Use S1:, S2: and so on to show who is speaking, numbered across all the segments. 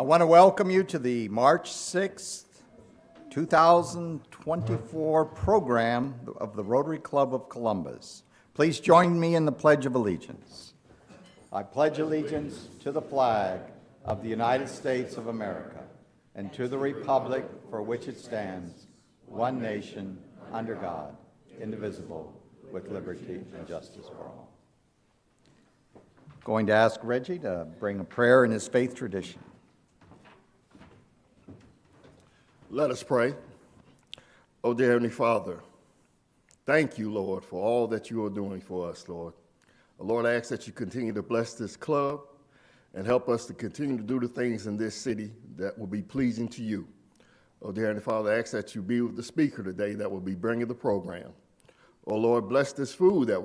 S1: I want to welcome you to the March 6th, 2024 program of the Rotary Club of Columbus. Please join me in the Pledge of Allegiance. I pledge allegiance to the flag of the United States of America and to the republic for which it stands, one nation, under God, indivisible, with liberty and justice for all. Going to ask Reggie to bring a prayer in his faith tradition.
S2: Let us pray. Oh, dear Heavenly Father, thank you, Lord, for all that you are doing for us, Lord. Lord, I ask that you continue to bless this club and help us to continue to do the things in this city that will be pleasing to you. Oh, dear Heavenly Father, I ask that you be with the speaker today that will be bringing the program. Oh, Lord, bless this food that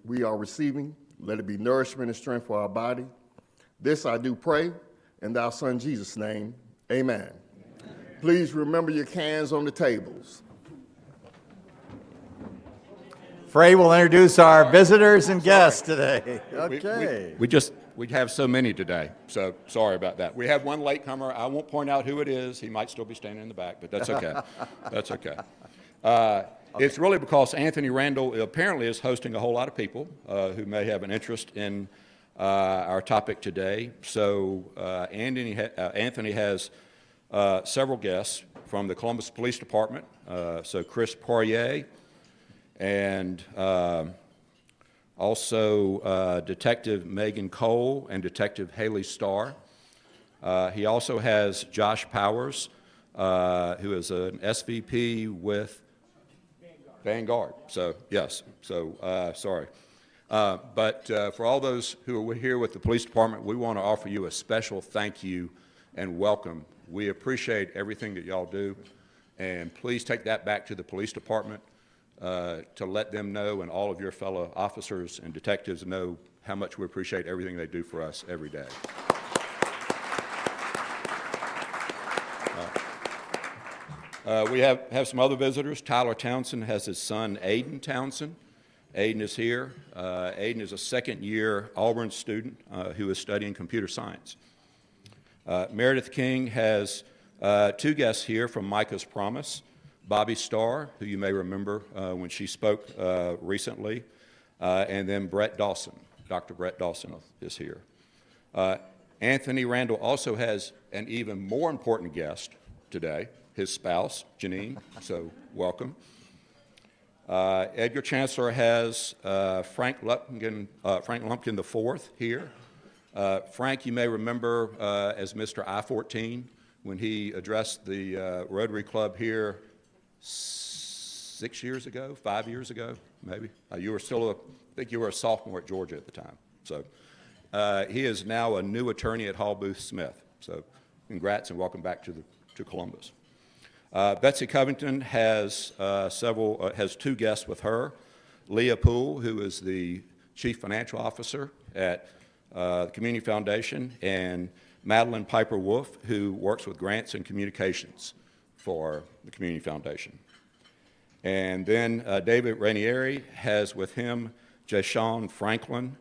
S2: we are receiving. Let it be nourishment and strength for our body. This I do pray in thy Son Jesus' name. Amen. Please remember your cans on the tables.
S1: Frey will introduce our visitors and guests today. Okay.
S3: We have so many today, so sorry about that. We have one latecomer. I won't point out who it is. He might still be standing in the back, but that's okay. That's okay. It's really because Anthony Randall apparently is hosting a whole lot of people who may have an interest in our topic today. So Anthony has several guests from the Columbus Police Department, so Chris Poirier, and also Detective Megan Cole and Detective Haley Starr. He also has Josh Powers, who is an SVP with Vanguard. So, yes, so sorry. But for all those who are here with the police department, we want to offer you a special thank you and welcome. We appreciate everything that y'all do, and please take that back to the police department to let them know and all of your fellow officers and detectives know how much we appreciate everything they do for us every day. We have some other visitors. Tyler Townsend has his son, Aiden Townsend. Aiden is here. Aiden is a second-year Auburn student who is studying computer science. Meredith King has two guests here from Micah's Promise. Bobby Starr, who you may remember when she spoke recently, and then Brett Dawson. Dr. Brett Dawson is here. Anthony Randall also has an even more important guest today, his spouse, Janine, so welcome. Edgar Chancellor has Frank Lumpkin IV here. Frank, you may remember as Mr. I-14 when he addressed the Rotary Club here 5 years ago, maybe. You were still, I think you were a sophomore at Georgia at the time. So he is now a new attorney at Hall Booth Smith. So congrats and welcome back to Columbus. Betsy Covington has has two guests with her. Leah Poole, who is the Chief Financial Officer at the Community Foundation, and Madeline Piper Wolf, who works with grants and communications for the Community Foundation. And then David Ranieri has with him Jashawn Franklin.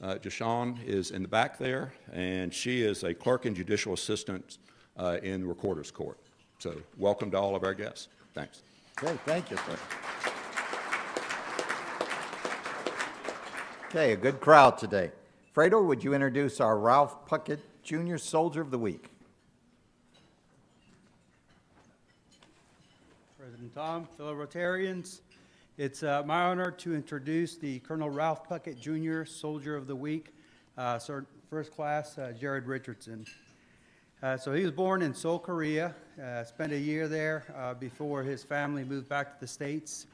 S3: Jashawn is in the back there, and she is a clerk and judicial assistant in the Recorder's Court. So welcome to all of our guests. Thanks.
S1: Okay, thank you, sir. Okay, a good crowd today. Fredo, would you introduce our Ralph Puckett Jr. Soldier of the Week?
S4: President Tom, fellow Rotarians, it's my honor to introduce the Colonel Ralph Puckett Jr. Soldier of the Week, first class Jared Richardson. So he was born in Seoul, Korea, spent a year there before his family moved back to the States.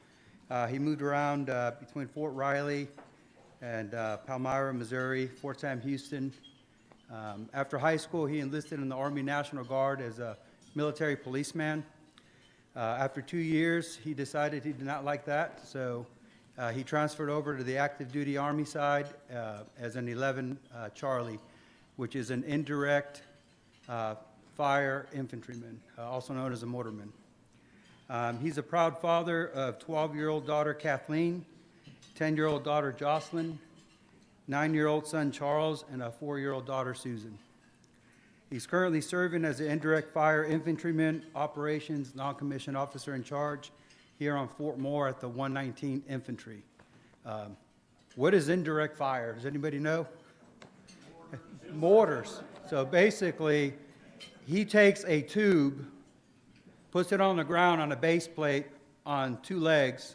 S4: He moved around between Fort Riley and Palmyra, Missouri, Fort Sam Houston. After high school, he enlisted in the Army National Guard as a military policeman. After 2 years, he decided he did not like that, so he transferred over to the active duty Army side as an 11 Charlie, which is an indirect fire infantryman, also known as a motorman. He's a proud father of 12-year-old daughter Kathleen, 10-year-old daughter Jocelyn, 9-year-old son Charles, and a 4-year-old daughter Susan. He's currently serving as the indirect fire infantryman operations non-commissioned officer in charge here on Fort Moore at the 119th Infantry. What is indirect fire? Does anybody know? Mortars. So basically, he takes a tube, puts it on the ground on a base plate on two legs,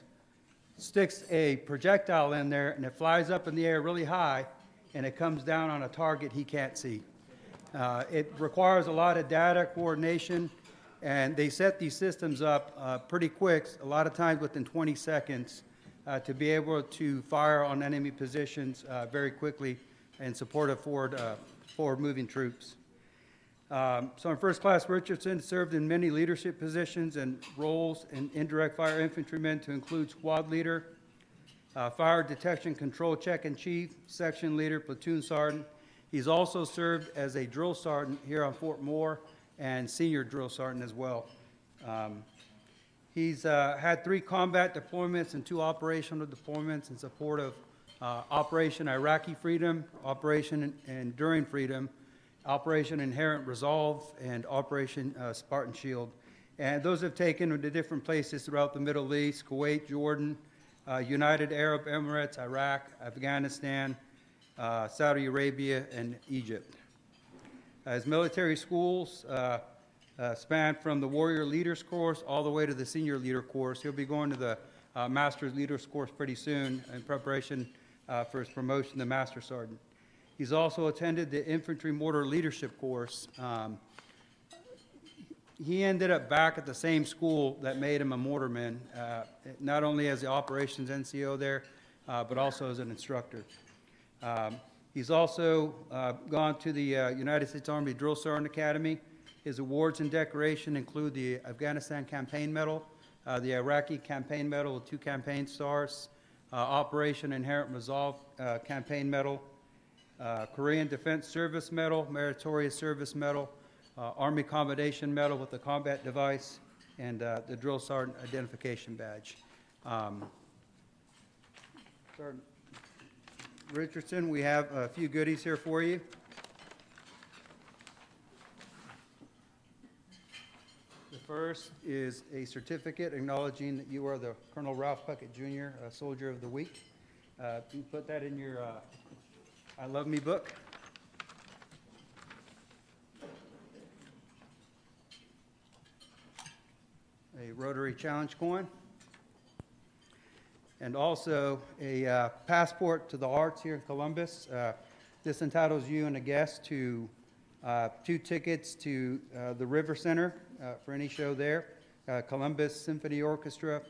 S4: sticks a projectile in there, and it flies up in the air really high, and it comes down on a target he can't see. It requires a lot of data coordination, and they set these systems up pretty quick, a lot of times within 20 seconds, to be able to fire on enemy positions very quickly in support of forward-moving troops. Sergeant First Class Richardson served in many leadership positions and roles in indirect fire infantrymen to include squad leader, fire detection control check-in-chief, section leader, platoon sergeant. He's also served as a drill sergeant here on Fort Moore and senior drill sergeant as well. He's had 3 combat deployments and 2 operational deployments in support of Operation Iraqi Freedom, Operation Enduring Freedom, Operation Inherent Resolve, and Operation Spartan Shield. And those have taken him to different places throughout the Middle East, Kuwait, Jordan, United Arab Emirates, Iraq, Afghanistan, Saudi Arabia, and Egypt. His military schools span from the Warrior Leaders Course all the way to the Senior Leader Course. He'll be going to the Master's Leaders Course pretty soon in preparation for his promotion to Master Sergeant. He's also attended the Infantry Mortar Leadership Course. He ended up back at the same school that made him a mortarman, not only as the operations NCO there, but also as an instructor. He's also gone to the United States Army Drill Sergeant Academy. His awards and decoration include the Afghanistan Campaign Medal, the Iraqi Campaign Medal with 2 campaign stars, Operation Inherent Resolve Campaign Medal, Korean Defense Service Medal, Meritorious Service Medal, Army Commendation Medal with the combat device, and the Drill Sergeant Identification Badge. Sergeant Richardson, we have a few goodies here for you. The first is a certificate acknowledging that you are the Colonel Ralph Puckett Jr. Soldier of the Week. You can put that in your I Love Me book. A Rotary Challenge coin. And also a passport to the arts here in Columbus. This entitles you and a guest to 2 tickets to the River Center for any show there, Columbus Symphony Orchestra,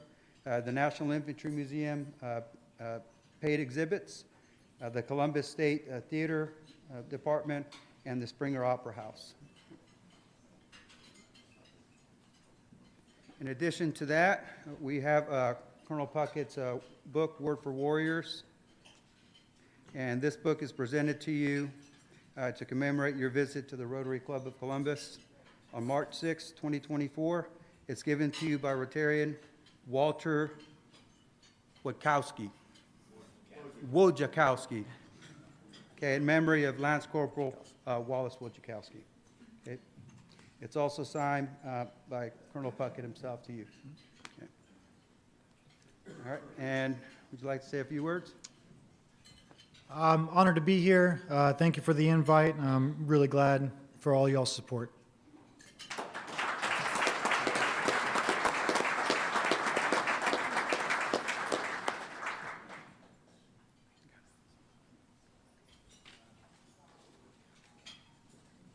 S4: the National Infantry Museum paid exhibits, the Columbus State Theater Department, and the Springer Opera House. In addition to that, we have Colonel Puckett's book, Word for Warriors. And this book is presented to you to commemorate your visit to the Rotary Club of Columbus on March 6, 2024. It's given to you by Rotarian Walter Wojciechowski. Okay, in memory of Lance Corporal Wallace Wojciechowski. Okay. It's also signed by Colonel Puckett himself to you. Okay. All right, and would you like to say a few words?
S5: I'm honored to be here. Thank you for the invite. I'm really glad for all y'all's support.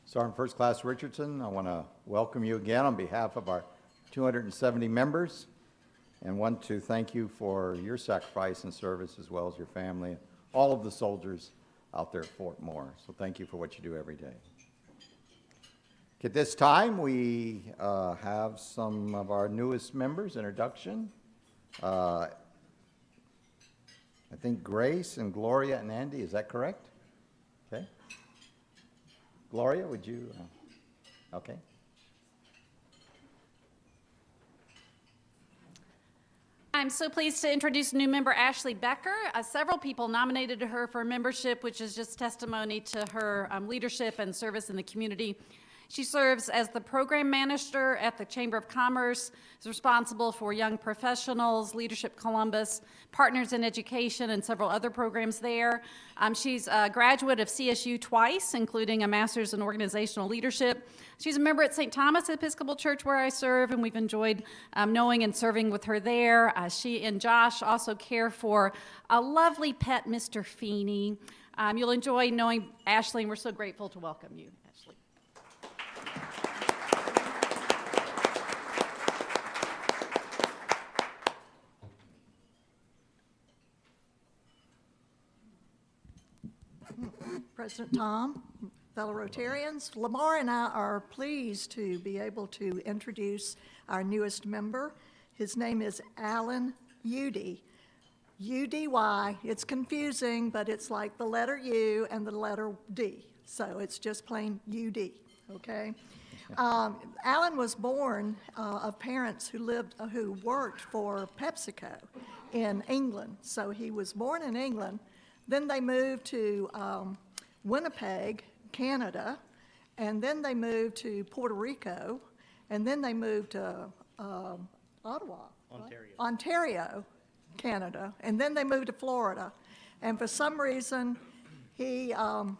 S1: Sergeant First Class Richardson, I want to welcome you again on behalf of our 270 members and want to thank you for your sacrifice and service as well as your family, all of the soldiers out there at Fort Moore. So thank you for what you do every day. At this time, we have some of our newest members, introduction. I think Grace and Gloria and Andy, is that correct? Okay. Gloria, would you, okay.
S6: Hi, I'm so pleased to introduce new member Ashley Becker. Several people nominated her for membership, which is just testimony to her leadership and service in the community. She serves as the program manager at the Chamber of Commerce, is responsible for Young Professionals, Leadership Columbus, Partners in Education, and several other programs there. She's a graduate of CSU twice, including a master's in organizational leadership. She's a member at St. Thomas Episcopal Church, where I serve, and we've enjoyed knowing and serving with her there. She and Josh also care for a lovely pet, Mr. Feeney. You'll enjoy knowing Ashley, and we're so grateful to welcome you, Ashley.
S7: President Tom, fellow Rotarians, Lamar and I are pleased to be able to introduce our newest member. His name is Alan Udy. U-D-Y, it's confusing, but it's like the letter U and the letter D, so it's just plain U-D, okay? Alan was born of parents who worked for PepsiCo in England, so he was born in England. Then they moved to Winnipeg, Canada, and then they moved to Puerto Rico, and then they moved to Ottawa, Ontario, Canada, and then they moved to Florida. And for some reason, he and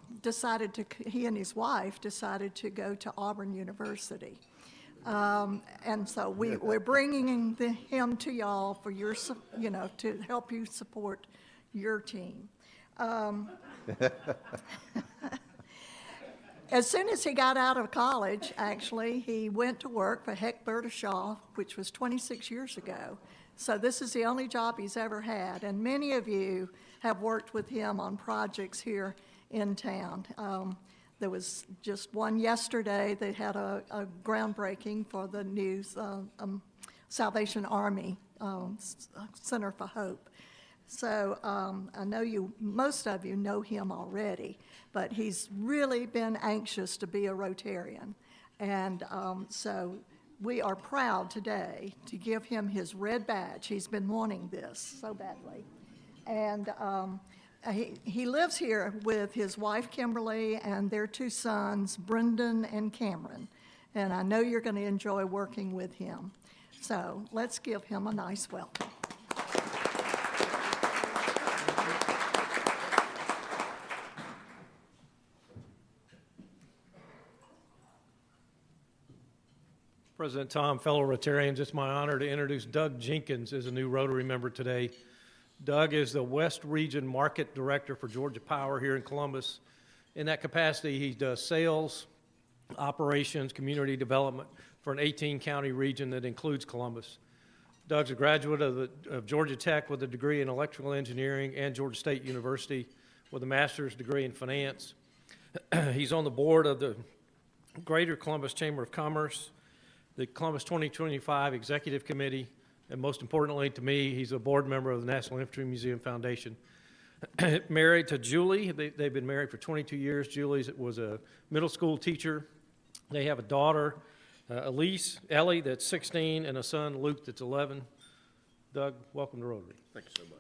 S7: his wife decided to go to Auburn University. And so we're bringing him to y'all for your, to help you support your team. As soon as he got out of college, actually, he went to work for Heck Shaw, which was 26 years ago. So this is the only job he's ever had, and many of you have worked with him on projects here in town. There was just one yesterday. They had a groundbreaking for the new Salvation Army Center for Hope. So I know most of you know him already, but he's really been anxious to be a Rotarian. And so we are proud today to give him his red badge. He's been wanting this so badly. And he lives here with his wife, Kimberly, and their two sons, Brendan and Cameron. And I know you're going to enjoy working with him. So let's give him a nice welcome.
S8: President Tom, fellow Rotarians, it's my honor to introduce Doug Jenkins as a new Rotary member today. Doug is the West Region Market Director for Georgia Power here in Columbus. In that capacity, he does sales, operations, community development for an 18-county region that includes Columbus. Doug's a graduate of Georgia Tech with a degree in electrical engineering and Georgia State University with a master's degree in finance. He's on the board of the Greater Columbus Chamber of Commerce, the Columbus 2025 Executive Committee, and most importantly to me, he's a board member of the National Infantry Museum Foundation. Married to Julie. They've been married for 22 years. Julie was a middle school teacher. They have a daughter, Ellie, that's 16, and a son, Luke, that's 11. Doug, welcome to Rotary.
S2: Thank you so much.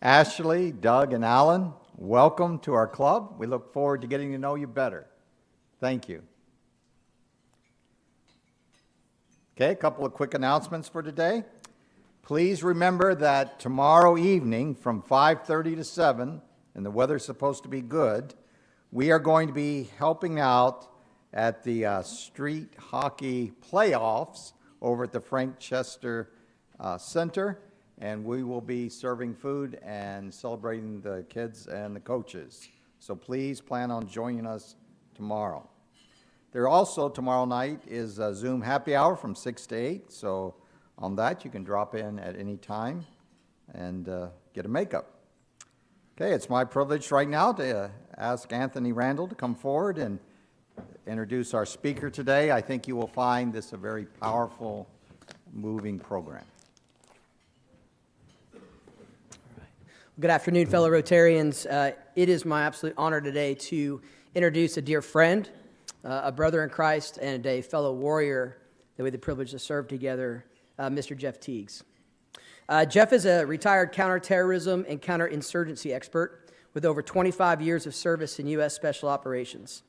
S1: Ashley, Doug, and Alan, welcome to our club. We look forward to getting to know you better. Thank you. Okay, a couple of quick announcements for today. Please remember that tomorrow evening from 5:30 to 7, and the weather's supposed to be good, we are going to be helping out at the street hockey playoffs over at the Frank Chester Center, and we will be serving food and celebrating the kids and the coaches. So please plan on joining us tomorrow. There also, tomorrow night, is a Zoom happy hour from 6 to 8, so on that you can drop in at any time and get a makeup. Okay, it's my privilege right now to ask Anthony Randall to come forward and introduce our speaker today. I think you will find this a very powerful, moving program.
S9: Good afternoon, fellow Rotarians. It is my absolute honor today to introduce a dear friend, a brother in Christ and a fellow warrior that we had the privilege to serve together, Mr. Jeff Tiegs. Jeff is a retired counterterrorism and counterinsurgency expert with over 25 years of service in U.S. Special Operations.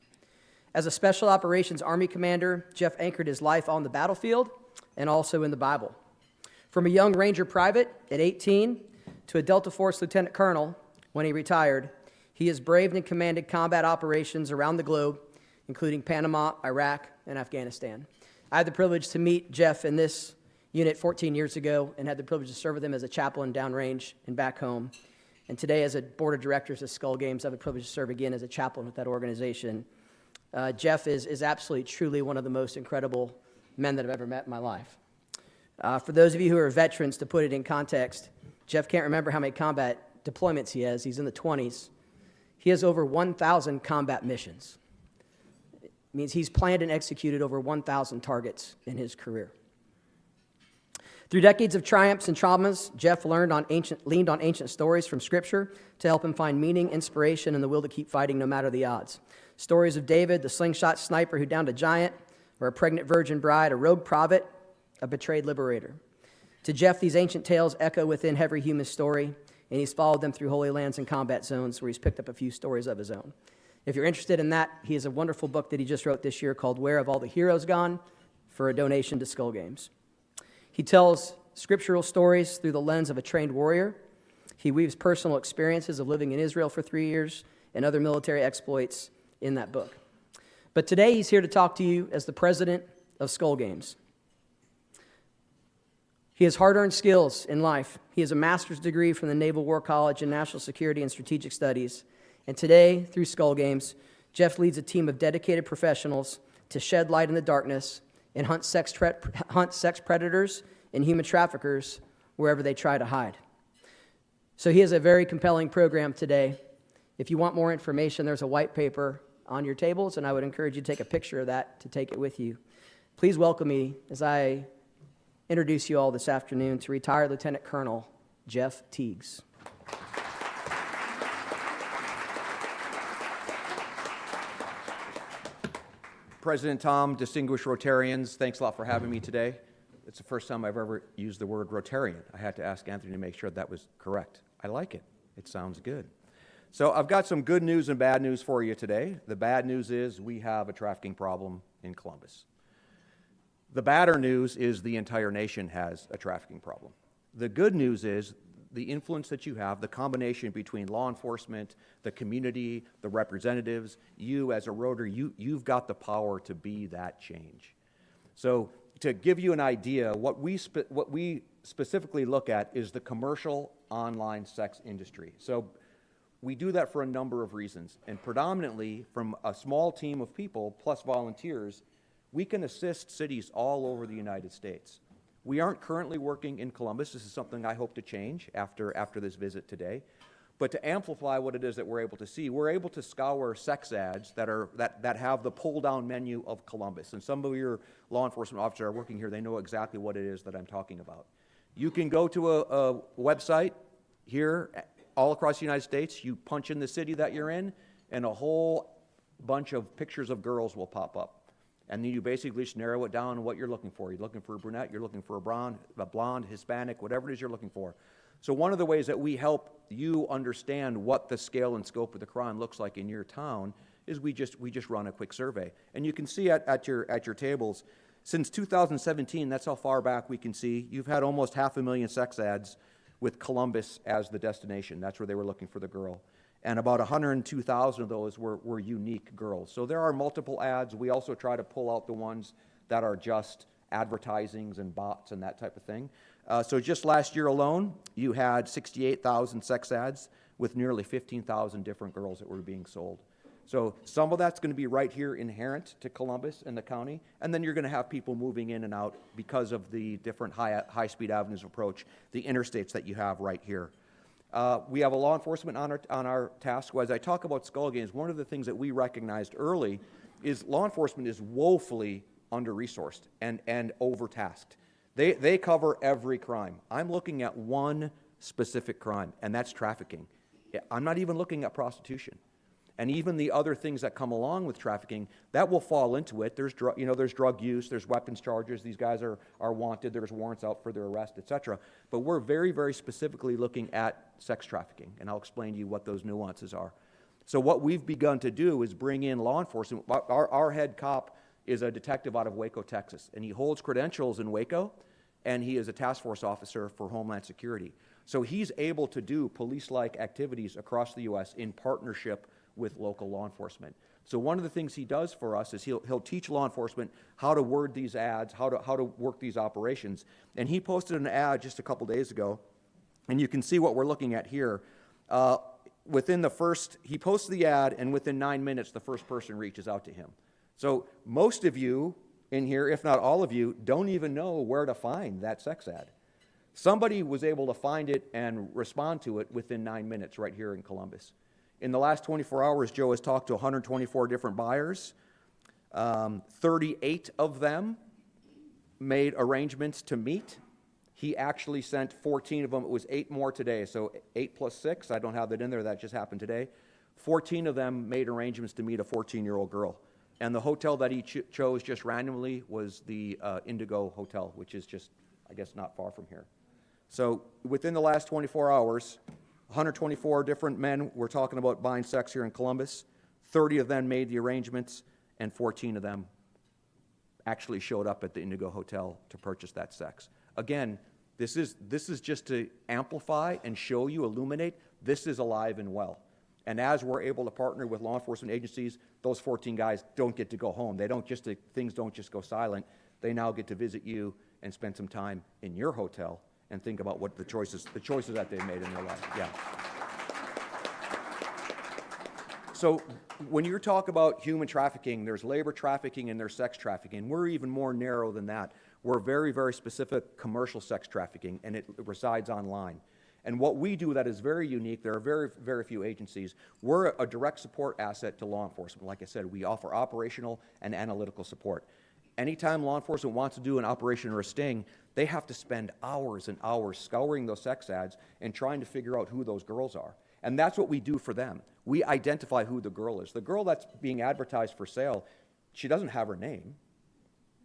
S9: As a Special Operations Army commander, Jeff anchored his life on the battlefield and also in the Bible. From a young Ranger private at 18 to a Delta Force lieutenant colonel when he retired, he has braved and commanded combat operations around the globe, including Panama, Iraq, and Afghanistan. I had the privilege to meet Jeff in this unit 14 years ago and had the privilege to serve with him as a chaplain downrange and back home. And today, as a board of directors of Skull Games, I have the privilege to serve again as a chaplain with that organization. Jeff is absolutely, truly one of the most incredible men that I've ever met in my life. For those of you who are veterans, to put it in context, Jeff can't remember how many combat deployments he has. He's in the 20s. He has over 1,000 combat missions. It means he's planned and executed over 1,000 targets in his career. Through decades of triumphs and traumas, Jeff leaned on ancient stories from Scripture to help him find meaning, inspiration, and the will to keep fighting no matter the odds. Stories of David, the slingshot sniper who downed a giant, or a pregnant virgin bride, a rogue prophet, a betrayed liberator. To Jeff, these ancient tales echo within every human story, and he's followed them through holy lands and combat zones where he's picked up a few stories of his own. If you're interested in that, he has a wonderful book that he just wrote this year called Where Have All the Heroes Gone? For a donation to Skull Games. He tells scriptural stories through the lens of a trained warrior. He weaves personal experiences of living in Israel for 3 years and other military exploits in that book. But today he's here to talk to you as the president of Skull Games. He has hard-earned skills in life. He has a master's degree from the Naval War College in National Security and Strategic Studies. And today, through Skull Games, Jeff leads a team of dedicated professionals to shed light in the darkness and hunt sex predators and human traffickers wherever they try to hide. So he has a very compelling program today. If you want more information, there's a white paper on your tables, and I would encourage you to take a picture of that to take it with you. Please welcome me as I introduce you all this afternoon to retired Lieutenant Colonel Jeff Tiegs.
S3: President Tom, distinguished Rotarians, thanks a lot for having me today. It's the first time I've ever used the word Rotarian. I had to ask Anthony to make sure that was correct. I like it. It sounds good. So I've got some good news and bad news for you today. The bad news is we have a trafficking problem in Columbus. The badder news is the entire nation has a trafficking problem. The good news is the influence that you have, the combination between law enforcement, the community, the representatives, you as a Rotary, you've got the power to be that change. So to give you an idea, what we specifically look at is the commercial online sex industry. So we do that for a number of reasons, and predominantly from a small team of people plus volunteers, we can assist cities all over the United States. We aren't currently working in Columbus. This is something I hope to change after this visit today. But to amplify what it is that we're able to see, we're able to scour sex ads that have the pull-down menu of Columbus. And some of your law enforcement officers are working here. They know exactly what it is that I'm talking about. You can go to a website here all across the United States. You punch in the city that you're in, and a whole bunch of pictures of girls will pop up. And then you basically just narrow it down to what you're looking for. You're looking for a brunette, you're looking for a blonde, Hispanic, whatever it is you're looking for. So one of the ways that we help you understand what the scale and scope of the crime looks like in your town is we just run a quick survey. And you can see at your tables, since 2017, that's how far back we can see, you've had almost 500,000 sex ads with Columbus as the destination. That's where they were looking for the girl. And about 102,000 of those were unique girls. So there are multiple ads. We also try to pull out the ones that are just advertisings and bots and that type of thing. So just last year alone, you had 68,000 sex ads with nearly 15,000 different girls that were being sold. So some of that's going to be right here inherent to Columbus and the county, and then you're going to have people moving in and out because of the different high-speed avenues of approach, the interstates that you have right here. We have a law enforcement on our task. As I talk about Skull Games, one of the things that we recognized early is law enforcement is woefully under-resourced and overtasked. They cover every crime. I'm looking at one specific crime, and that's trafficking. I'm not even looking at prostitution.
S10: And even the other things that come along with trafficking, that will fall into it. There's drug use, there's weapons charges. These guys are wanted. There's warrants out for their arrest, etc. But we're very, very specifically looking at sex trafficking, and I'll explain to you what those nuances are. So what we've begun to do is bring in law enforcement. Our head cop is a detective out of Waco, Texas, and he holds credentials in Waco, and he is a task force officer for Homeland Security. So he's able to do police-like activities across the U.S. in partnership with local law enforcement. So one of the things he does for us is he'll teach law enforcement how to word these ads, how to work these operations. And he posted an ad just a couple days ago, and you can see what we're looking at here. He posts the ad, and within 9 minutes, the first person reaches out to him. So most of you in here, if not all of you, don't even know where to find that sex ad. Somebody was able to find it and respond to it within 9 minutes right here in Columbus. In the last 24 hours, Joe has talked to 124 different buyers. 38 of them made arrangements to meet. He actually sent 14 of them. It was 8 more today, so 8 plus 6. I don't have that in there. That just happened today. 14 of them made arrangements to meet a 14-year-old girl. And the hotel that he chose just randomly was the Indigo Hotel, which is just, I guess, not far from here. So within the last 24 hours, 124 different men were talking about buying sex here in Columbus. 30 of them made the arrangements, and 14 of them actually showed up at the Indigo Hotel to purchase that sex. Again, this is just to amplify and show you, illuminate, this is alive and well. And as we're able to partner with law enforcement agencies, those 14 guys don't get to go home. Things don't just go silent. They now get to visit you and spend some time in your hotel and think about what the choices that they've made in their life. Yeah. So when you talk about human trafficking, there's labor trafficking and there's sex trafficking. We're even more narrow than that. We're very, very specific commercial sex trafficking, and it resides online. And what we do that is very unique, there are very, very few agencies. We're a direct support asset to law enforcement. Like I said, we offer operational and analytical support. Anytime law enforcement wants to do an operation or a sting, they have to spend hours and hours scouring those sex ads and trying to figure out who those girls are. And that's what we do for them. We identify who the girl is. The girl that's being advertised for sale, she doesn't have her name.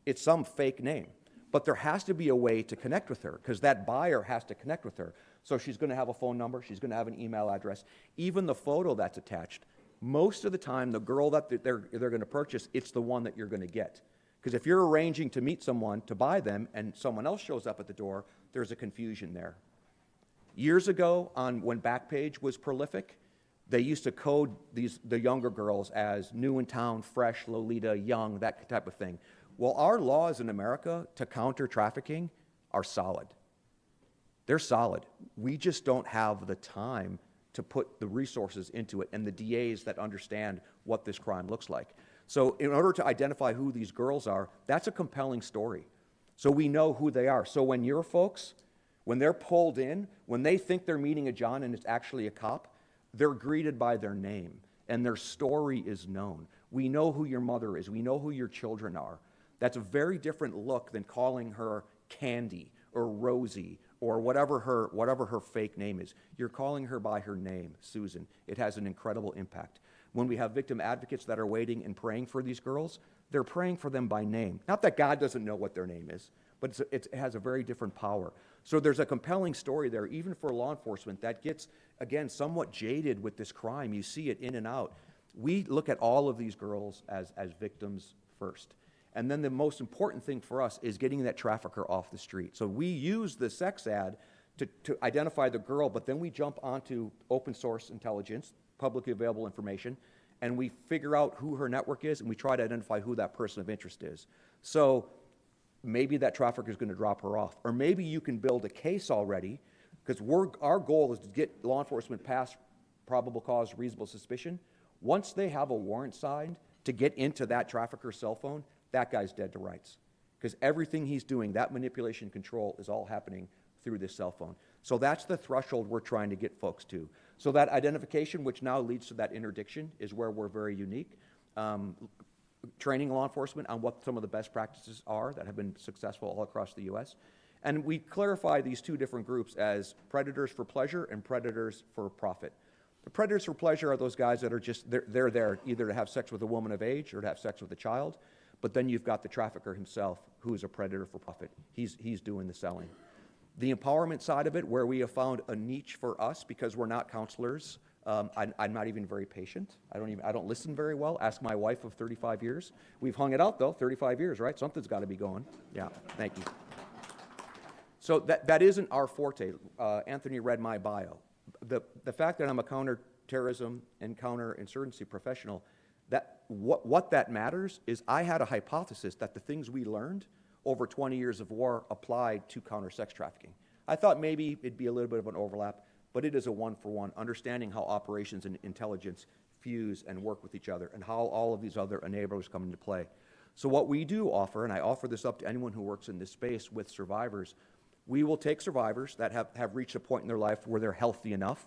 S10: It's some fake name. But there has to be a way to connect with her, because that buyer has to connect with her. So she's going to have a phone number, she's going to have an email address, even the photo that's attached. Most of the time, the girl that they're going to purchase, it's the one that you're going to get. Because if you're arranging to meet someone to buy them and someone else shows up at the door, there's a confusion there. Years ago, when Backpage was prolific, they used to code the younger girls as new in town, fresh, Lolita, young, that type of thing. Well, our laws in America to counter trafficking are solid. They're solid. We just don't have the time to put the resources into it and the DAs that understand what this crime looks like. So in order to identify who these girls are, that's a compelling story. So we know who they are. So when your folks, when they're pulled in, when they think they're meeting a John and it's actually a cop, they're greeted by their name and their story is known. We know who your mother is. We know who your children are. That's a very different look than calling her Candy or Rosie or whatever her fake name is. You're calling her by her name, Susan. It has an incredible impact. When we have victim advocates that are waiting and praying for these girls, they're praying for them by name. Not that God doesn't know what their name is, but it has a very different power. So there's a compelling story there, even for law enforcement, that gets, again, somewhat jaded with this crime. You see it in and out. We look at all of these girls as victims first. And then the most important thing for us is getting that trafficker off the street. So we use the sex ad to identify the girl, but then we jump onto open source intelligence, publicly available information, and we figure out who her network is, and we try to identify who that person of interest is. So maybe that trafficker is going to drop her off. Or maybe you can build a case already, because our goal is to get law enforcement past probable cause, reasonable suspicion. Once they have a warrant signed to get into that trafficker's cell phone, that guy's dead to rights. Because everything he's doing, that manipulation control, is all happening through this cell phone. So that's the threshold we're trying to get folks to. So that identification, which now leads to that interdiction, is where we're very unique. Training law enforcement on what some of the best practices are that have been successful all across the U.S. And we clarify these two different groups as predators for pleasure and predators for profit. The predators for pleasure are those guys that are just, they're there either to have sex with a woman of age or to have sex with a child. But then you've got the trafficker himself, who is a predator for profit. He's doing the selling. The empowerment side of it, where we have found a niche for us because we're not counselors. I'm not even very patient. I don't listen very well. Ask my wife of 35 years. We've hung it out though, 35 years, right? Something's got to be going. Yeah, thank you. So that isn't our forte. Anthony read my bio. The fact that I'm a counterterrorism and counterinsurgency professional, what that matters is I had a hypothesis that the things we learned over 20 years of war applied to counter sex trafficking. I thought maybe it'd be a little bit of an overlap, but it is a one-for-one, understanding how operations and intelligence fuse and work with each other and how all of these other enablers come into play. So what we do offer, and I offer this up to anyone who works in this space with survivors, we will take survivors that have reached a point in their life where they're healthy enough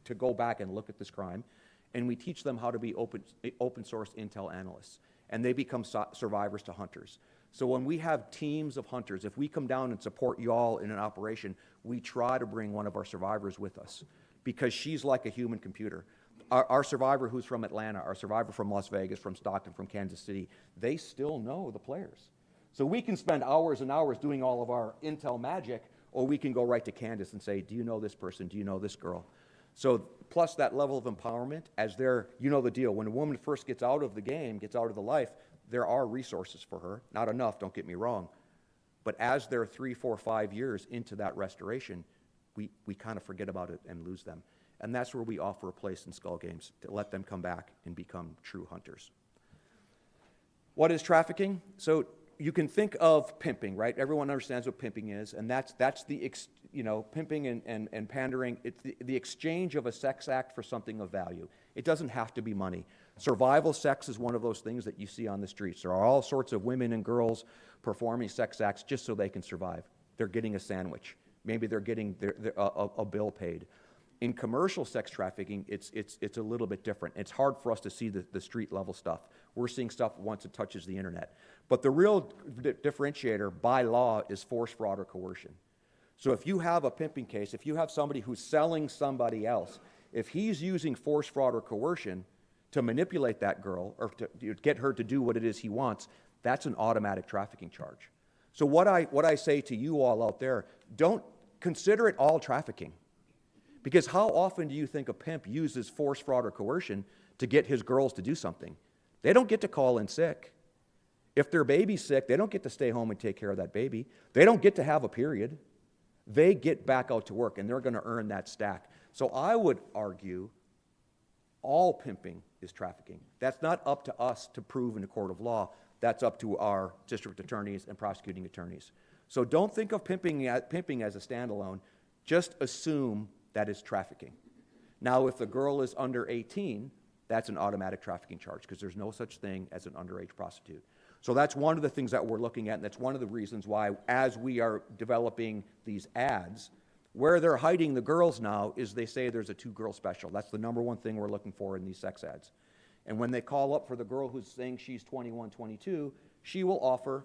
S10: to go back and look at this crime, and we teach them how to be open source intel analysts, and they become survivors to hunters. So when we have teams of hunters, if we come down and support you all in an operation, we try to bring one of our survivors with us because she's like a human computer. Our survivor who's from Atlanta, our survivor from Las Vegas, from Stockton, from Kansas City, they still know the players. So we can spend hours and hours doing all of our intel magic, or we can go right to Candace and say, do you know this person? Do you know this girl? So plus that level of empowerment, as they're, you know the deal, when a woman first gets out of the game, gets out of the life, there are resources for her. Not enough, don't get me wrong. But as they're 3, 4, 5 years into that restoration, we kind of forget about it and lose them. And that's where we offer a place in Skull Games to let them come back and become true hunters. What is trafficking? So you can think of pimping, right? Everyone understands what pimping is, and that's the, pimping and pandering. It's the exchange of a sex act for something of value. It doesn't have to be money. Survival sex is one of those things that you see on the streets. There are all sorts of women and girls performing sex acts just so they can survive. They're getting a sandwich. Maybe they're getting a bill paid. In commercial sex trafficking, it's a little bit different. It's hard for us to see the street level stuff. We're seeing stuff once it touches the internet. But the real differentiator by law is force, fraud, or coercion. So if you have a pimping case, if you have somebody who's selling somebody else, if he's using force, fraud, or coercion to manipulate that girl or to get her to do what it is he wants, that's an automatic trafficking charge. So what I say to you all out there, don't consider it all trafficking. Because how often do you think a pimp uses force, fraud, or coercion to get his girls to do something? They don't get to call in sick. If their baby's sick, they don't get to stay home and take care of that baby. They don't get to have a period. They get back out to work, and they're going to earn that stack. So I would argue all pimping is trafficking. That's not up to us to prove in a court of law. That's up to our district attorneys and prosecuting attorneys. So don't think of pimping as a standalone. Just assume that is trafficking. Now, if the girl is under 18, that's an automatic trafficking charge because there's no such thing as an underage prostitute. So that's one of the things that we're looking at, and that's one of the reasons why, as we are developing these ads, where they're hiding the girls now is they say there's a 2-girl special. That's the number one thing we're looking for in these sex ads. And when they call up for the girl who's saying she's 21, 22, she will offer,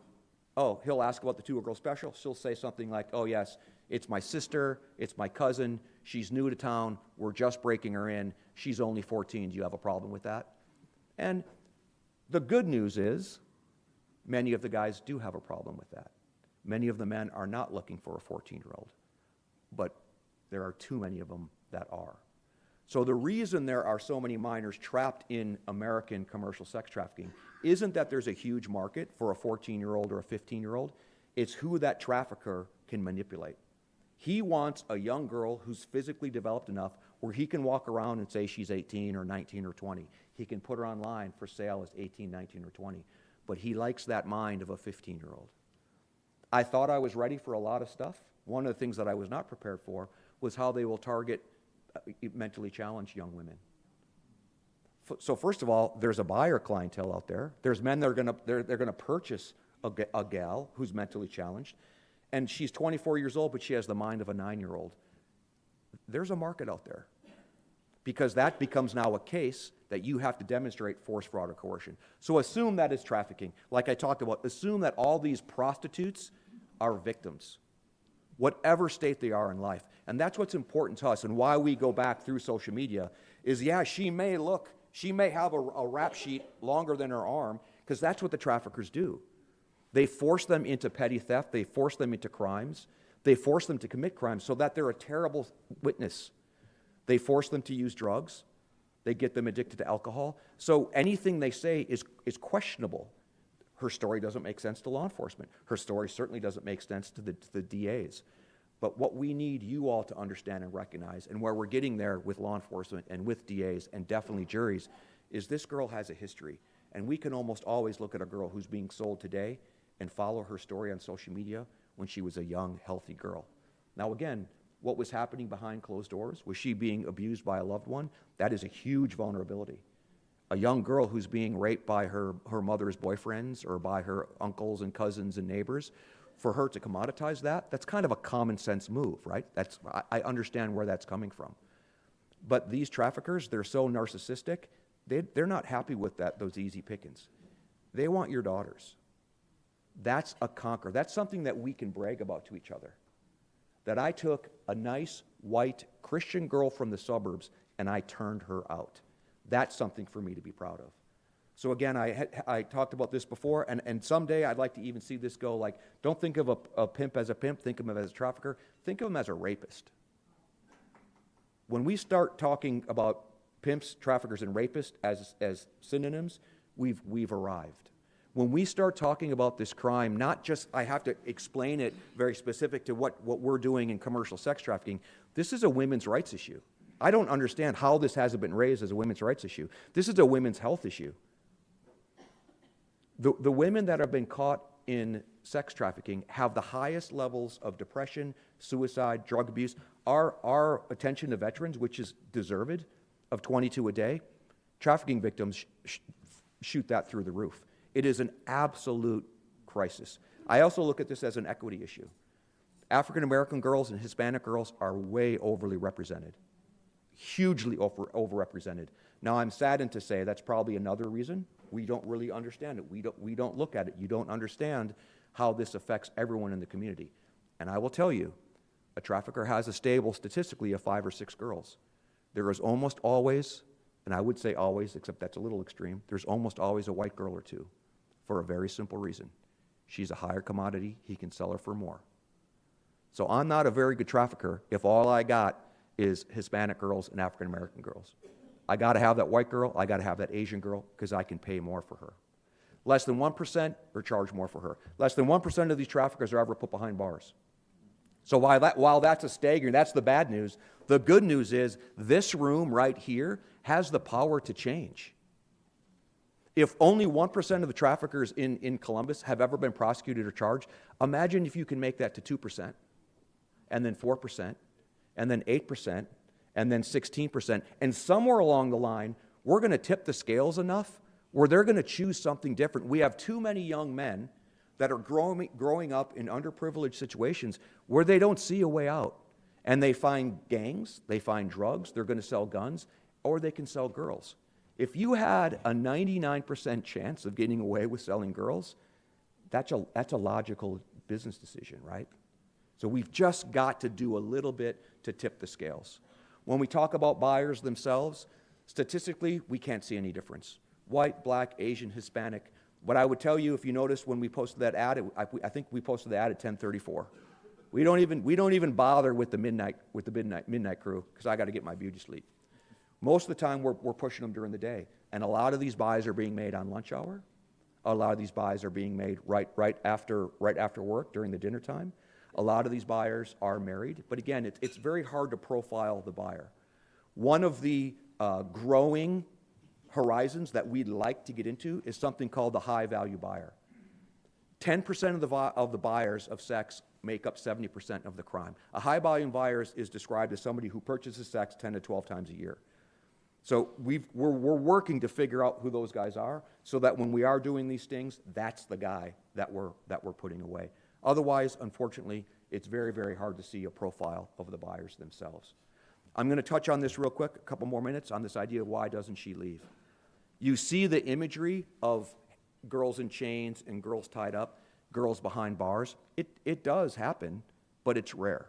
S10: he'll ask about the 2-girl special. She'll say something like, oh yes, it's my sister, it's my cousin, she's new to town, we're just breaking her in, she's only 14, do you have a problem with that? And the good news is, many of the guys do have a problem with that. Many of the men are not looking for a 14-year-old, but there are too many of them that are. So the reason there are so many minors trapped in American commercial sex trafficking isn't that there's a huge market for a 14-year-old or a 15-year-old, it's who that trafficker can manipulate. He wants a young girl who's physically developed enough where he can walk around and say she's 18 or 19 or 20. He can put her online for sale as 18, 19, or 20. But he likes that mind of a 15-year-old. I thought I was ready for a lot of stuff. One of the things that I was not prepared for was how they will target mentally challenged young women. So first of all, there's a buyer clientele out there. There's men that are going to purchase a gal who's mentally challenged, and she's 24 years old, but she has the mind of a 9-year-old. There's a market out there because that becomes now a case that you have to demonstrate force, fraud, or coercion. So assume that is trafficking. Like I talked about, assume that all these prostitutes are victims. whatever state they are in life. And that's what's important to us, and why we go back through social media is, yeah, she may have a rap sheet longer than her arm, because that's what the traffickers do. They force them into petty theft, they force them into crimes, they force them to commit crimes so that they're a terrible witness. They force them to use drugs, they get them addicted to alcohol. So anything they say is questionable. Her story doesn't make sense to law enforcement. Her story certainly doesn't make sense to the DAs. But what we need you all to understand and recognize, and where we're getting there with law enforcement and with DAs and definitely juries, is this girl has a history. And we can almost always look at a girl who's being sold today and follow her story on social media when she was a young, healthy girl. Now again, what was happening behind closed doors? Was she being abused by a loved one? That is a huge vulnerability. A young girl who's being raped by her mother's boyfriends or by her uncles and cousins and neighbors, for her to commoditize that, that's kind of a common sense move, right? I understand where that's coming from. But these traffickers, they're so narcissistic, they're not happy with those easy pickings. They want your daughters. That's a conquer. That's something that we can brag about to each other. That I took a nice, white, Christian girl from the suburbs and I turned her out. That's something for me to be proud of. So again, I talked about this before, and someday I'd like to even see this go like, don't think of a pimp as a pimp, think of him as a trafficker, think of him as a rapist. When we start talking about pimps, traffickers, and rapists as synonyms, we've arrived. When we start talking about this crime, not just, I have to explain it very specific to what we're doing in commercial sex trafficking, this is a women's rights issue. I don't understand how this hasn't been raised as a women's rights issue. This is a women's health issue. The women that have been caught in sex trafficking have the highest levels of depression, suicide, drug abuse. Our attention to veterans, which is deserved, of 22 a day, trafficking victims shoot that through the roof. It is an absolute crisis. I also look at this as an equity issue. African American girls and Hispanic girls are way overly represented, hugely overrepresented. Now, I'm saddened to say that's probably another reason we don't really understand it. We don't look at it. You don't understand how this affects everyone in the community. And I will tell you, a trafficker has a stable statistically of 5 or 6 girls. There is almost always, and I would say always, except that's a little extreme, there's almost always a white girl or two, for a very simple reason. She's a higher commodity, he can sell her for more. So I'm not a very good trafficker if all I got is Hispanic girls and African American girls. I got to have that white girl, I got to have that Asian girl, because I can pay more for her. Less than 1% or charge more for her. Less than 1% of these traffickers are ever put behind bars. So while that's a staggering, that's the bad news, the good news is this room right here has the power to change. If only 1% of the traffickers in Columbus have ever been prosecuted or charged, imagine if you can make that to 2%, and then 4%, and then 8%, and then 16%. And somewhere along the line, we're going to tip the scales enough where they're going to choose something different. We have too many young men that are growing up in underprivileged situations where they don't see a way out. And they find gangs, they find drugs, they're going to sell guns, or they can sell girls. If you had a 99% chance of getting away with selling girls, that's a logical business decision, right? So we've just got to do a little bit to tip the scales. When we talk about buyers themselves, statistically, we can't see any difference. White, black, Asian, Hispanic. But I would tell you, if you notice when we posted that ad, I think we posted the ad at 10:34. We don't even bother with the midnight crew, because I got to get my beauty sleep. Most of the time, we're pushing them during the day, and a lot of these buys are being made on lunch hour. A lot of these buys are being made right after work during the dinner time. A lot of these buyers are married, but again, it's very hard to profile the buyer. One of the growing horizons that we'd like to get into is something called the high-value buyer. 10% of the buyers of sex make up 70% of the crime. A high-volume buyer is described as somebody who purchases sex 10 to 12 times a year. So we're working to figure out who those guys are, so that when we are doing these things, that's the guy that we're putting away. Otherwise, unfortunately, it's very, very hard to see a profile of the buyers themselves. I'm going to touch on this real quick, a couple more minutes, on this idea of why doesn't she leave. You see the imagery of girls in chains and girls tied up, girls behind bars. It does happen but it's rare.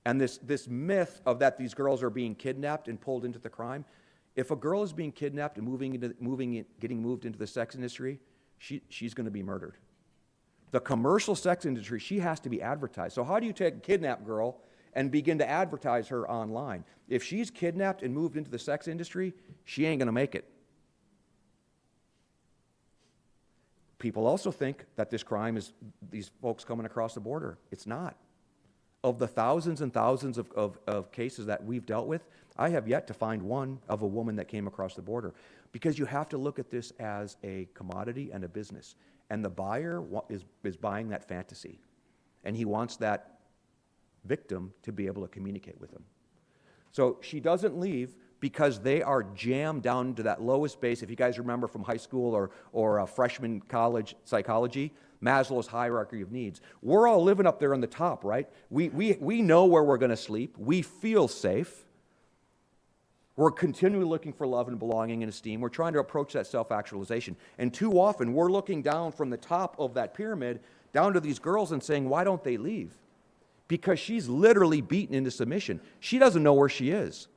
S10: And this myth of that these girls are being kidnapped and pulled into the crime, if a girl is being kidnapped and getting moved into the sex industry, she's going to be murdered. The commercial sex industry, she has to be advertised. So how do you take a kidnapped girl and begin to advertise her online? If she's kidnapped and moved into the sex industry, she ain't going to make it. People also think that this crime is these folks coming across the border. It's not. Of the thousands and thousands of cases that we've dealt with, I have yet to find one of a woman that came across the border, because you have to look at this as a commodity and a business. And the buyer is buying that fantasy, and he wants that victim to be able to communicate with him. So she doesn't leave because they are jammed down into that lowest base. If you guys remember from high school or freshman college psychology, Maslow's hierarchy of needs. We're all living up there on the top, right? We know where we're going to sleep. We feel safe. We're continually looking for love and belonging and esteem. We're trying to approach that self-actualization. And too often, we're looking down from the top of that pyramid down to these girls and saying, why don't they leave? Because she's literally beaten into submission. She doesn't know where she is.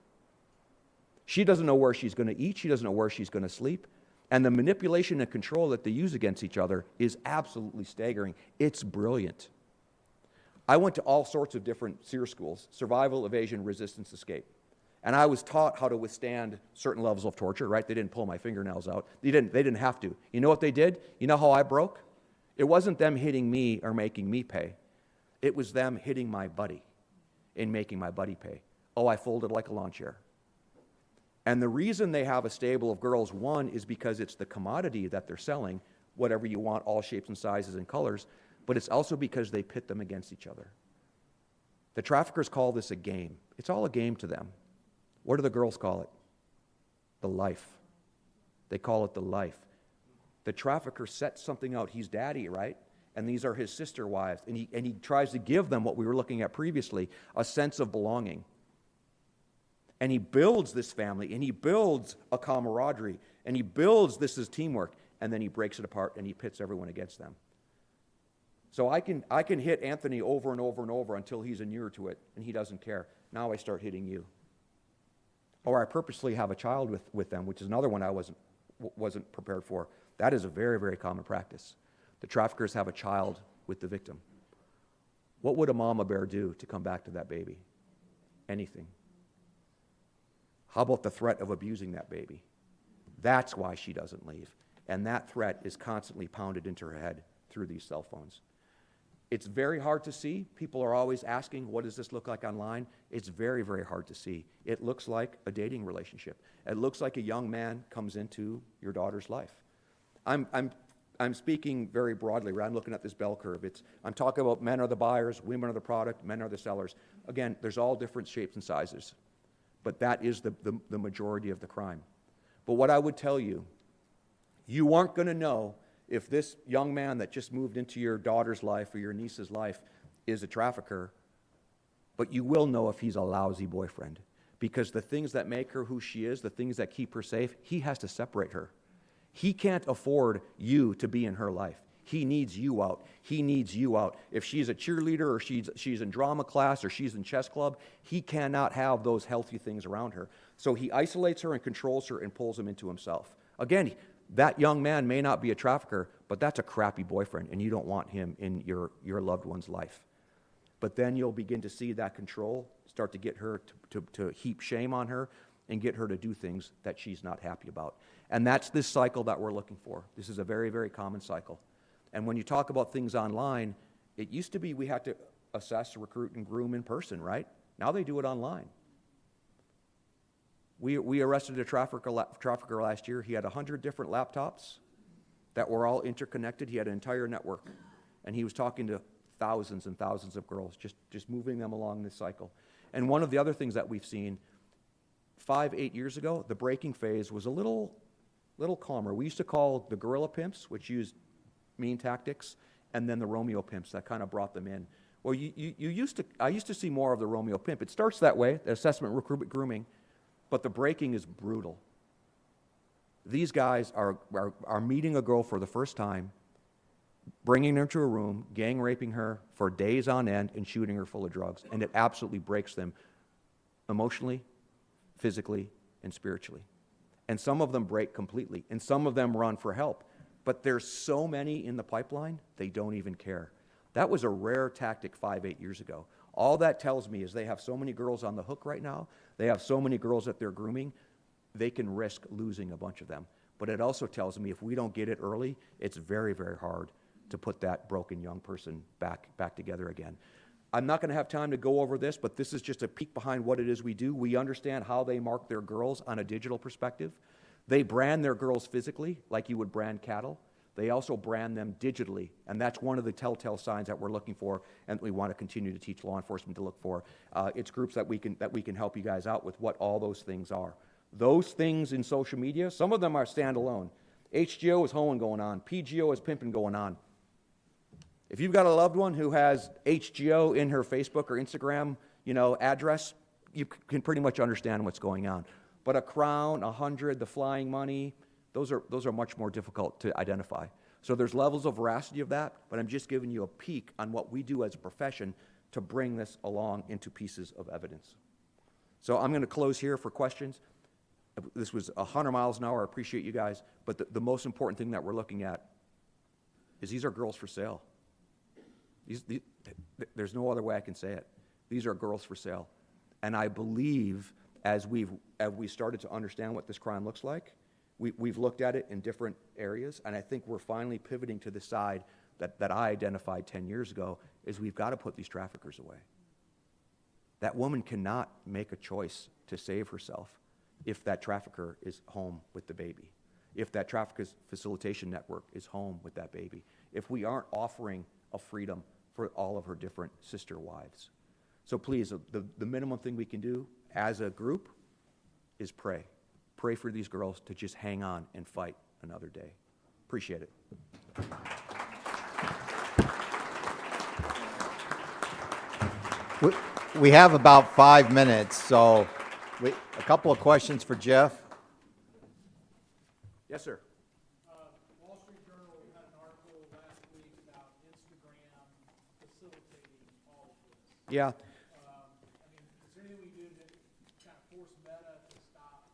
S10: She doesn't know where she's going to eat. She doesn't know where she's going to sleep. And the manipulation and control that they use against each other is absolutely staggering. It's brilliant. I went to all sorts of different SERE schools, survival, evasion, resistance, escape. And I was taught how to withstand certain levels of torture, right? They didn't pull my fingernails out. They didn't have to. You know what they did? You know how I broke? It wasn't them hitting me or making me pay. It was them hitting my buddy and making my buddy pay. Oh, I folded like a lawn chair. And the reason they have a stable of girls, one, is because it's the commodity that they're selling, whatever you want, all shapes and sizes and colors, but it's also because they pit them against each other. The traffickers call this a game. It's all a game to them. What do the girls call it? The life. They call it the life. The trafficker sets something out. He's daddy, right? And these are his sister wives. And he tries to give them what we were looking at previously, a sense of belonging. And he builds this family, and he builds a camaraderie, and he builds this as teamwork, and then he breaks it apart and he pits everyone against them. So I can hit Anthony over and over and over until he's inured to it, and he doesn't care. Now I start hitting you. Or I purposely have a child with them, which is another one I wasn't prepared for. That is a very, very common practice. The traffickers have a child with the victim. What would a mama bear do to come back to that baby? Anything. How about the threat of abusing that baby? That's why she doesn't leave. And that threat is constantly pounded into her head through these cell phones. It's very hard to see. People are always asking, what does this look like online? It's very, very hard to see. It looks like a dating relationship. It looks like a young man comes into your daughter's life. I'm speaking very broadly, right? I'm looking at this bell curve. I'm talking about men are the buyers, women are the product, men are the sellers. Again, there's all different shapes and sizes. But that is the majority of the crime. But what I would tell you, you aren't going to know if this young man that just moved into your daughter's life or your niece's life is a trafficker, but you will know if he's a lousy boyfriend. Because the things that make her who she is, the things that keep her safe, he has to separate her. He can't afford you to be in her life. He needs you out. He needs you out. If she's a cheerleader or she's in drama class or she's in chess club, he cannot have those healthy things around her. So he isolates her and controls her and pulls them into himself. Again, that young man may not be a trafficker, but that's a crappy boyfriend, and you don't want him in your loved one's life. But then you'll begin to see that control start to get her to heap shame on her and get her to do things that she's not happy about. And that's this cycle that we're looking for. This is a very, very common cycle. And when you talk about things online, it used to be we had to assess, recruit, and groom in person, right? Now they do it online. We arrested a trafficker last year. He had 100 different laptops that were all interconnected. He had an entire network. And he was talking to thousands and thousands of girls, just moving them along this cycle. And one of the other things that we've seen, 5-8 years ago, the breaking phase was a little calmer. We used to call the guerrilla pimps, which used mean tactics, and then the Romeo pimps that kind of brought them in. Well, I used to see more of the Romeo pimp. It starts that way, the assessment, recruitment, grooming, but the breaking is brutal. These guys are meeting a girl for the first time. bringing her to a room, gang raping her for days on end, and shooting her full of drugs. And it absolutely breaks them emotionally, physically, and spiritually. And some of them break completely, and some of them run for help. But there's so many in the pipeline, they don't even care. That was a rare tactic 5-8 years ago. All that tells me is they have so many girls on the hook right now, they have so many girls that they're grooming, they can risk losing a bunch of them. But it also tells me if we don't get it early, it's very, very hard to put that broken young person back together again. I'm not going to have time to go over this, but this is just a peek behind what it is we do. We understand how they mark their girls on a digital perspective. They brand their girls physically, like you would brand cattle. They also brand them digitally, and that's one of the telltale signs that we're looking for and we want to continue to teach law enforcement to look for. It's groups that we can help you guys out with what all those things are. Those things in social media, some of them are standalone. HGO is hoeing going on. PGO is pimping going on. If you've got a loved one who has HGO in her Facebook or Instagram, address, you can pretty much understand what's going on. But a Crown, 100, the Flying Money, those are much more difficult to identify. So there's levels of veracity of that, but I'm just giving you a peek on what we do as a profession to bring this along into pieces of evidence. So I'm going to close here for questions. This was 100 miles an hour. I appreciate you guys. But the most important thing that we're looking at is these are girls for sale. There's no other way I can say it. These are girls for sale. And I believe as we started to understand what this crime looks like, we've looked at it in different areas, and I think we're finally pivoting to the side that I identified 10 years ago, is we've got to put these traffickers away. That woman cannot make a choice to save herself if that trafficker is home with the baby, if that trafficker's facilitation network is home with that baby, if we aren't offering a freedom for all of her different sister wives. So please, the minimum thing we can do as a group is pray. Pray for these girls to just hang on and fight another day. Appreciate it.
S1: We have about 5 minutes, so a couple of questions for Jeff.
S10: Yes, sir.
S11: Wall Street Journal had an article last week about Instagram facilitating all of this.
S10: Yeah.
S11: Is there anything we do to kind of force Meta to stop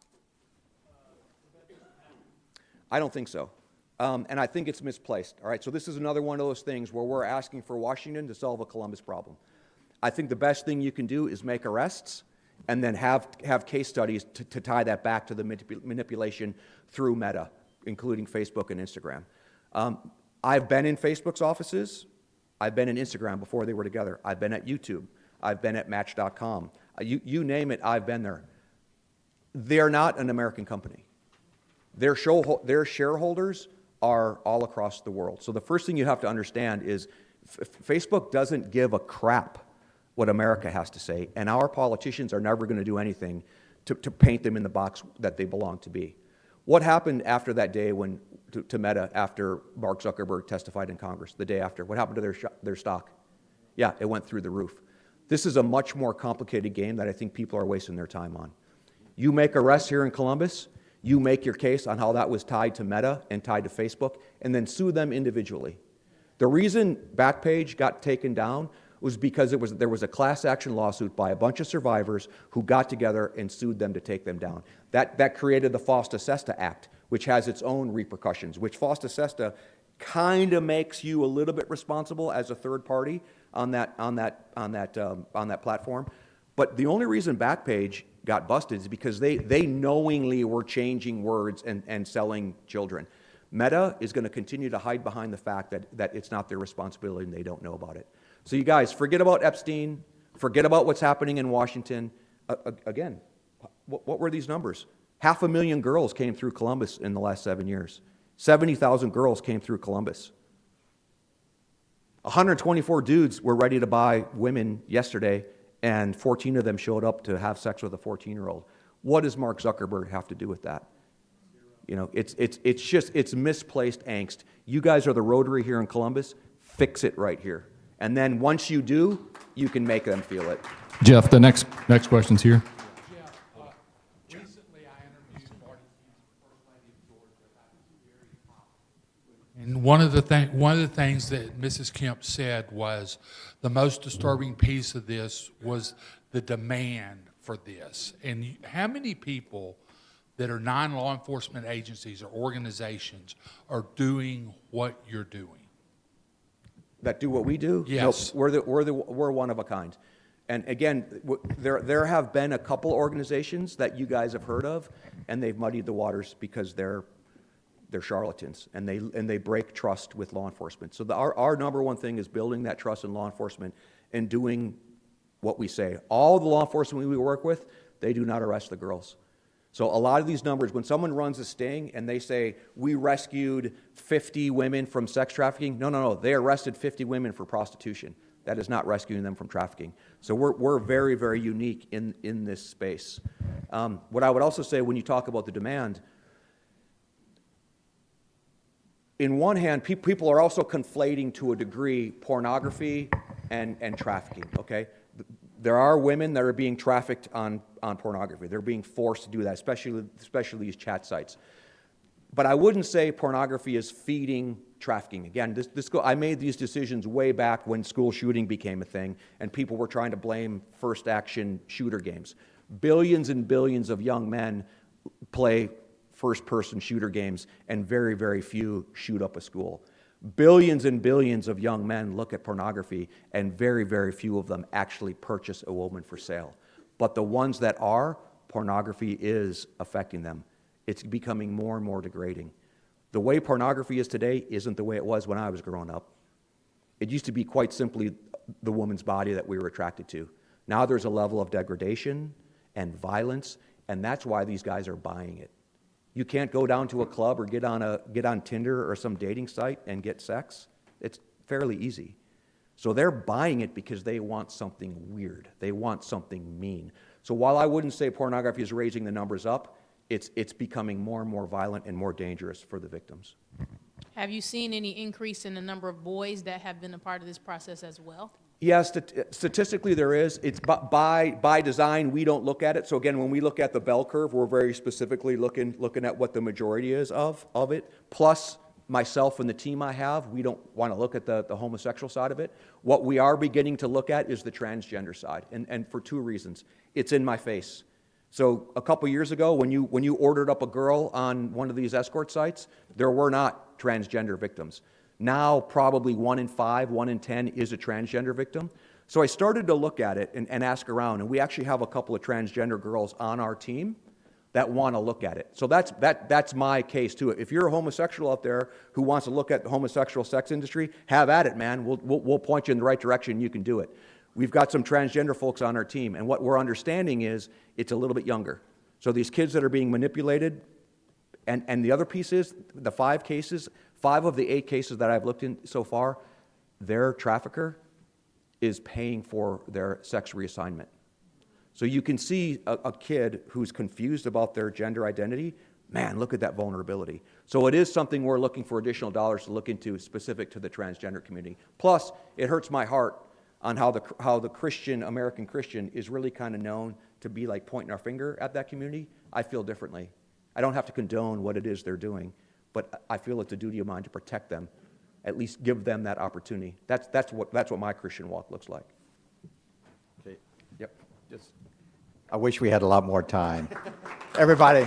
S11: prevent this from happening?
S10: I don't think so. And I think it's misplaced. All right, so this is another one of those things where we're asking for Washington to solve a Columbus problem. I think the best thing you can do is make arrests and then have case studies to tie that back to the manipulation through Meta, including Facebook and Instagram. I've been in Facebook's offices. I've been in Instagram before they were together. I've been at YouTube. I've been at Match.com. You name it, I've been there. They're not an American company. Their shareholders are all across the world. So the first thing you have to understand is Facebook doesn't give a crap what America has to say, and our politicians are never going to do anything to paint them in the box that they belong to be. What happened after that day to Meta after Mark Zuckerberg testified in Congress, the day after? What happened to their stock? Yeah, it went through the roof. This is a much more complicated game that I think people are wasting their time on. You make arrests here in Columbus, you make your case on how that was tied to Meta and tied to Facebook, and then sue them individually. The reason Backpage got taken down was because there was a class action lawsuit by a bunch of survivors who got together and sued them to take them down. That created the FOSTA-SESTA Act, which has its own repercussions, which FOSTA-SESTA kind of makes you a little bit responsible as a third party on that platform. But the only reason Backpage got busted is because they knowingly were changing words and selling children. Meta is going to continue to hide behind the fact that it's not their responsibility and they don't know about it. So you guys, forget about Epstein, forget about what's happening in Washington. Again, what were these numbers? 500,000 girls came through Columbus in the last 7 years. 70,000 girls came through Columbus. 124 dudes were ready to buy women yesterday, and 14 of them showed up to have sex with a 14-year-old. What does Mark Zuckerberg have to do with that? It's misplaced angst. You guys are the Rotary here in Columbus. Fix it right here. And then once you do, you can make them feel it.
S12: Jeff, the next question's here.
S11: Jeff, recently I interviewed Marty Tiegs, First Lady of Georgia. That was very popular.
S13: And one of the things that Mrs. Kemp said was the most disturbing piece of this was the demand for this. And how many people that are non-law enforcement agencies or organizations are doing what you're doing?
S10: That do what we do?
S13: Yes.
S10: Nope, we're one of a kind. And again, there have been a couple organizations that you guys have heard of, and they've muddied the waters because they're charlatans, and they break trust with law enforcement. So our number one thing is building that trust in law enforcement and doing what we say. All the law enforcement we work with, they do not arrest the girls. So a lot of these numbers, when someone runs a sting and they say, we rescued 50 women from sex trafficking, no, they arrested 50 women for prostitution. That is not rescuing them from trafficking. So we're very, very unique in this space. What I would also say when you talk about the demand, in one hand, people are also conflating to a degree pornography and trafficking, okay? There are women that are being trafficked on pornography. They're being forced to do that, especially these chat sites. But I wouldn't say pornography is feeding trafficking. Again, I made these decisions way back when school shooting became a thing, and people were trying to blame first action shooter games. Billions and billions of young men play first-person shooter games, and very, very few shoot up a school. Billions and billions of young men look at pornography, and very, very few of them actually purchase a woman for sale. But the ones that are, pornography is affecting them. It's becoming more and more degrading. The way pornography is today isn't the way it was when I was growing up. It used to be quite simply the woman's body that we were attracted to. Now there's a level of degradation and violence, and that's why these guys are buying it. You can't go down to a club or get on Tinder or some dating site and get sex. It's fairly easy. So they're buying it because they want something weird. They want something mean. So while I wouldn't say pornography is raising the numbers up, it's becoming more and more violent and more dangerous for the victims.
S14: Have you seen any increase in the number of boys that have been a part of this process as well?
S10: Yes, statistically there is. It's by design, we don't look at it. So again, when we look at the bell curve, we're very specifically looking at what the majority is of it. Plus, myself and the team I have, we don't want to look at the homosexual side of it. What we are beginning to look at is the transgender side, and for two reasons. It's in my face. So a couple years ago, when you ordered up a girl on one of these escort sites, there were not transgender victims. Now, probably 1 in 5, 1 in 10 is a transgender victim. So I started to look at it and ask around, and we actually have a couple of transgender girls on our team that want to look at it. So that's my case too. If you're a homosexual out there who wants to look at the homosexual sex industry, have at it, man. We'll point you in the right direction. You can do it. We've got some transgender folks on our team, and what we're understanding is it's a little bit younger. So these kids that are being manipulated, and the other piece is the 5 of the 8 cases that I've looked in so far, their trafficker is paying for their sex reassignment. So you can see a kid who's confused about their gender identity. Man, look at that vulnerability. So it is something we're looking for additional dollars to look into specific to the transgender community. Plus, it hurts my heart on how the Christian, American Christian, is really kind of known to be like pointing our finger at that community. I feel differently. I don't have to condone what it is they're doing, but I feel it's a duty of mine to protect them, at least give them that opportunity. That's what my Christian walk looks like.
S1: Okay. Yep. I wish we had a lot more time. Everybody.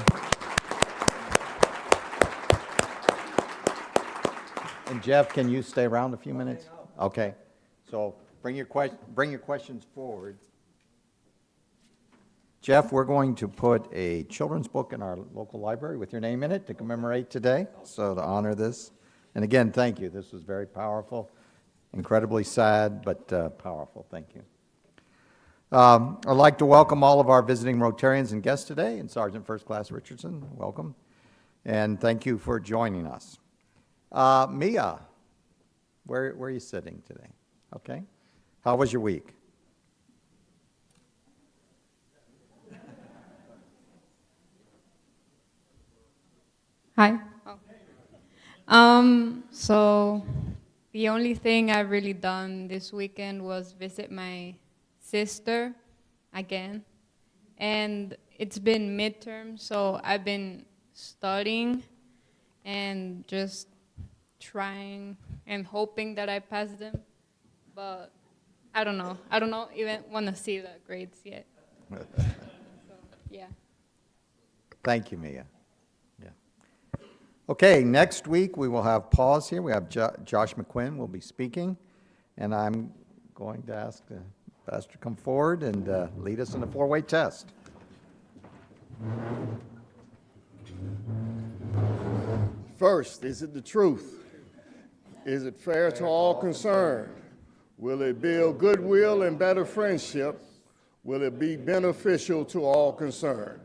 S1: And Jeff, can you stay around a few minutes? Okay. So bring your questions forward. Jeff, we're going to put a children's book in our local library with your name in it to commemorate today, so to honor this. And again, thank you. This was very powerful, incredibly sad, but powerful. Thank you. I'd like to welcome all of our visiting Rotarians and guests today, and Sergeant First Class Richardson, welcome. And thank you for joining us. Mia, where are you sitting today? Okay. How was your week?
S15: Hi. So the only thing I've really done this weekend was visit my sister again. And it's been midterm, so I've been studying and just trying and hoping that I pass them, but I don't know. I don't know even want to see the grades yet. So, yeah.
S1: Thank you, Mia. Yeah. Okay, next week we will have pause here. We have Josh McQuinn will be speaking, and I'm going to ask the pastor to come forward and lead us in the four-way test.
S2: First, is it the truth? Is it fair to all concerned? Will it build goodwill and better friendship? Will it be beneficial to all concerned?